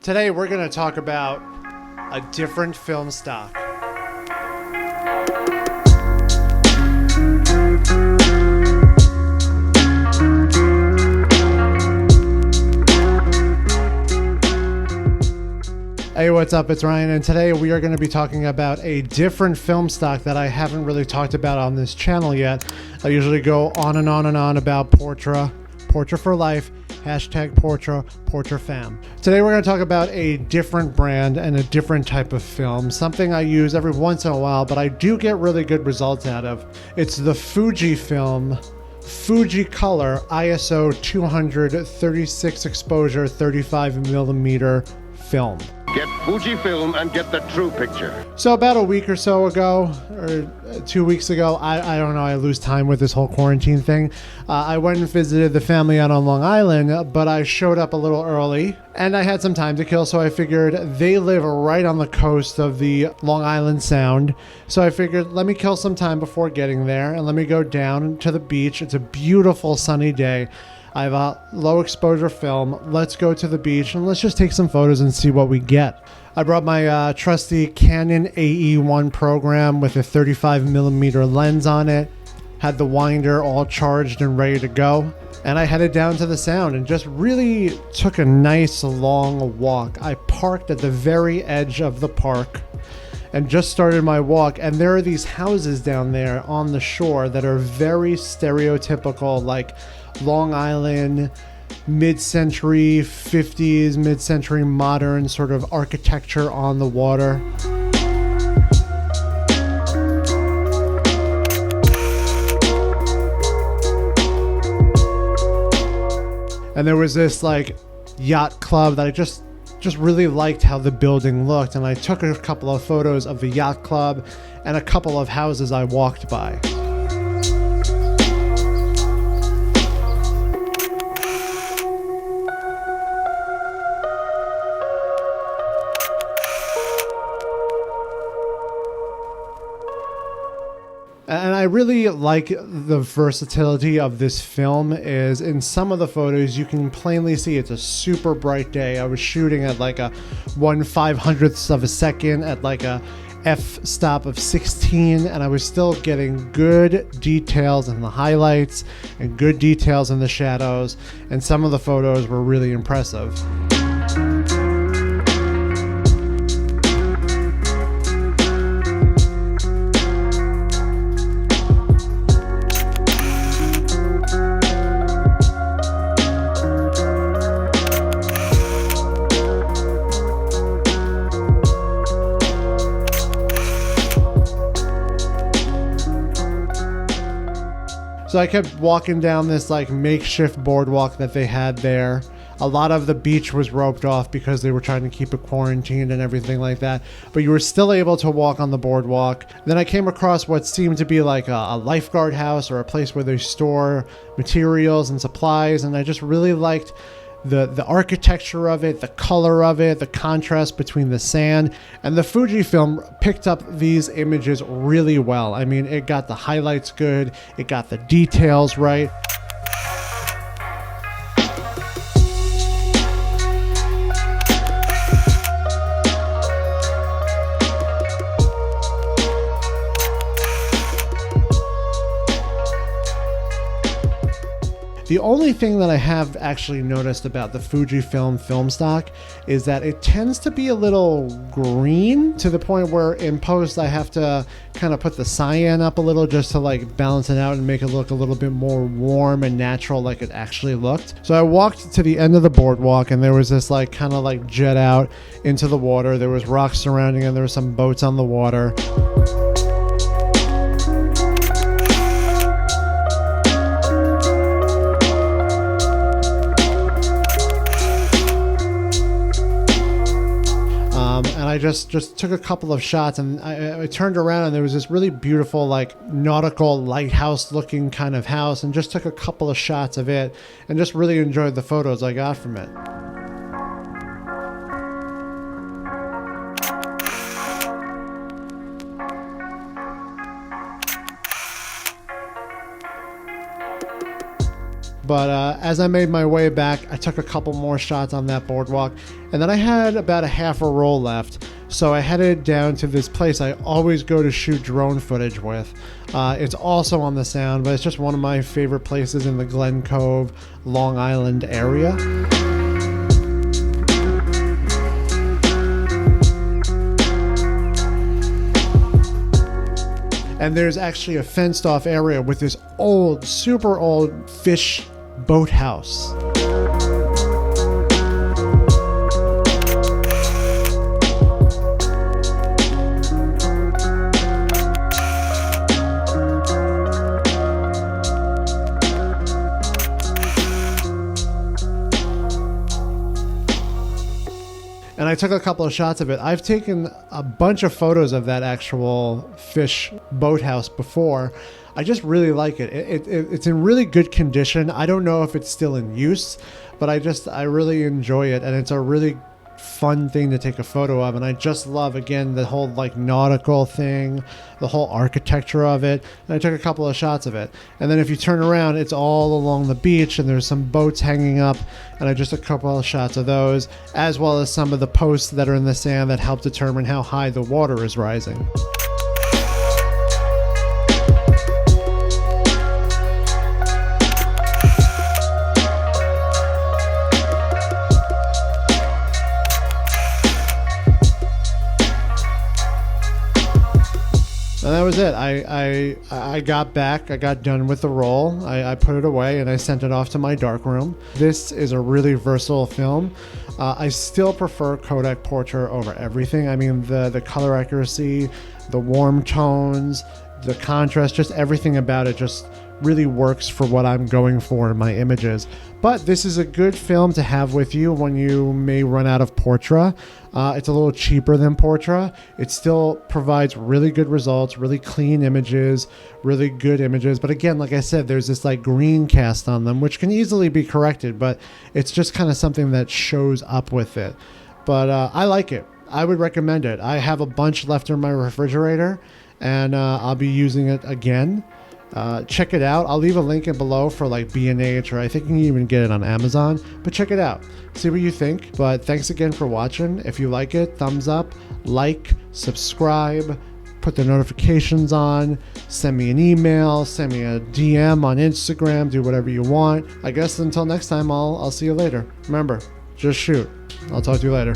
Today we're going to talk about a different film stock. Hey, what's up? It's Ryan, and today we are going to be talking about a different film stock that I haven't really talked about on this channel yet. I usually go on and on and on about portra for life, hashtag portra fam. Today we're going to talk about a different brand and a different type of film, something I use every once in a while, but I do get really good results out of. It's the FujiFilm FujiColor ISO 236 exposure 35 millimeter film. Get FujiFilm and get the true picture. So about a week or so ago, or 2 weeks ago, I don't know, I lose time with this whole quarantine thing. I went and visited the family out on Long Island, but I showed up a little early and I had some time to kill, so I figured they live right on the coast of the Long Island Sound. So I figured, let me kill some time before getting there and let me go down to the beach. It's a beautiful sunny day. I have a low exposure film. Let's go to the beach and let's just take some photos and see what we get. I brought my trusty Canon AE1 program with a 35 millimeter lens on it. Had the winder all charged and ready to go. And I headed down to the Sound and just really took a nice long walk. I parked at the very edge of the park and just started my walk, and there are these houses down there on the shore that are very stereotypical, like Long Island, mid-century 50s, mid-century modern sort of architecture on the water. And there was this like yacht club that I just really liked how the building looked, and I took a couple of photos of the yacht club and a couple of houses I walked by. And I really like the versatility of this film. Is in some of the photos you can plainly see it's a super bright day. I was shooting at like a 1/500th of a second at like a f-stop of 16, and I was still getting good details in the highlights and good details in the shadows, and some of the photos were really impressive. So I kept walking down this like makeshift boardwalk that they had there. A lot of the beach was roped off because they were trying to keep it quarantined and everything like that. But you were still able to walk on the boardwalk. Then I came across what seemed to be like a lifeguard house or a place where they store materials and supplies. And I just really liked the architecture of it, the color of it, the contrast between the sand, and the FujiFilm picked up these images really well. I mean, it got the highlights good, it got the details right. The only thing that I have actually noticed about the FujiFilm film stock is that it tends to be a little green, to the point where in post I have to kind of put the cyan up a little just to like balance it out and make it look a little bit more warm and natural like it actually looked. So I walked to the end of the boardwalk and there was this like kind of like jet out into the water. There was rocks surrounding and there were some boats on the water. And I just took a couple of shots, and I turned around and there was this really beautiful like nautical lighthouse looking kind of house, and just took a couple of shots of it and just really enjoyed the photos I got from it. But as I made my way back, I took a couple more shots on that boardwalk, and then I had about a half a roll left. So I headed down to this place I always go to shoot drone footage with. It's also on the Sound, but it's just one of my favorite places in the Glen Cove, Long Island area. And there's actually a fenced off area with this old, super old fish boathouse. And I took a couple of shots of it. I've taken a bunch of photos of that actual fish boathouse before. I just really like it. It's in really good condition. I don't know if it's still in use, but I really enjoy it, and it's a really fun thing to take a photo of. And I just love, again, the whole like nautical thing, the whole architecture of it. And I took a couple of shots of it. And then if you turn around, it's all along the beach, and there's some boats hanging up, and I just took a couple of shots of those, as well as some of the posts that are in the sand that help determine how high the water is rising. And that was it. I got back. I got done with the roll. I put it away and I sent it off to my darkroom. This is a really versatile film. I still prefer Kodak Portra over everything. I mean, the color accuracy, the warm tones, the contrast, just everything about it just really works for what I'm going for in my images. But this is a good film to have with you when you may run out of Portra. It's a little cheaper than Portra. It still provides really good results, really clean images, really good images. But again, like I said, there's this like green cast on them, which can easily be corrected, but it's just kind of something that shows up with it. But I like it. I would recommend it. I have a bunch left in my refrigerator, and I'll be using it again. Check it out. I'll leave a link in below for like B&H, or I think you can even get it on Amazon, but check it out. See what you think. But thanks again for watching. If you like it, thumbs up, like, subscribe, put the notifications on, send me an email, send me a DM on Instagram, do whatever you want. I guess until next time, I'll see you later. Remember, just shoot. I'll talk to you later.